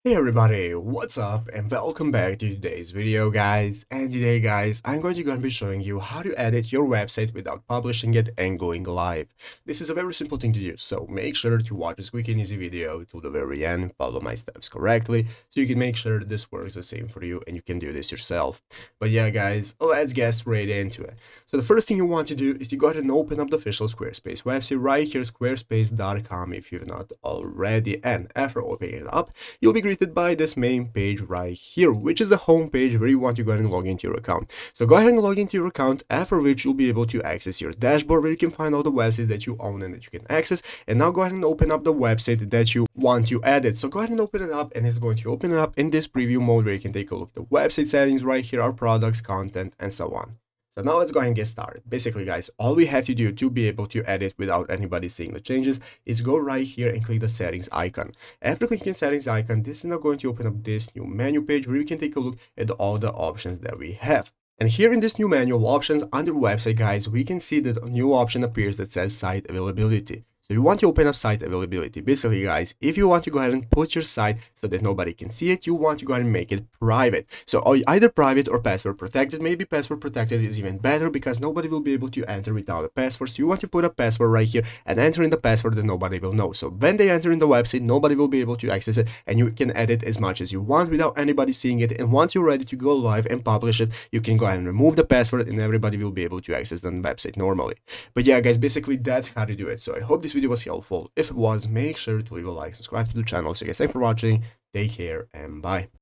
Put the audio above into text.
Hey everybody, what's up and welcome back to today's video guys. And today guys, I'm going to be showing you how to edit your website without publishing it and going live. This is a very simple thing to do, so make sure to watch this quick and easy video to the very end, follow my steps correctly, so you can make sure this works the same for you and you can do this yourself. But yeah guys, let's get straight into it. So the first thing you want to do is to go ahead and open up the official Squarespace website right here, squarespace.com if you've not already, and after opening it up, you'll be greeted by this main page right here, which is the home page where you want to go ahead and log into your account. So go ahead and log into your account, after which you'll be able to access your dashboard where you can find all the websites that you own and that you can access. And now go ahead and open up the website that you want to edit. So go ahead and open it up, and it's going to open it up in this preview mode where you can take a look at the website settings right here, our products, content, and so on. So now let's go ahead and get started. Basically guys, all we have to do to be able to edit without anybody seeing the changes is go right here and click the settings icon. After clicking settings icon, this is now going to open up this new menu page where you can take a look at all the options that we have. And here in this new menu of options under website guys, we can see that a new option appears that says site availability. So you want to open up site availability. Basically guys, if you want to go ahead and put your site so that nobody can see it, you want to go ahead and make it private. So either private or password protected. Maybe password protected is even better because nobody will be able to enter without a password. So you want to put a password right here and enter in the password that nobody will know. So when they enter in the website, nobody will be able to access it and you can edit as much as you want without anybody seeing it. And once you're ready to go live and publish it, you can go ahead and remove the password and everybody will be able to access the website normally. But yeah guys, basically that's how to do it. So I hope this video was helpful. If it was, make sure to leave a like, subscribe to the channel. So guys, thanks for watching, take care, and bye.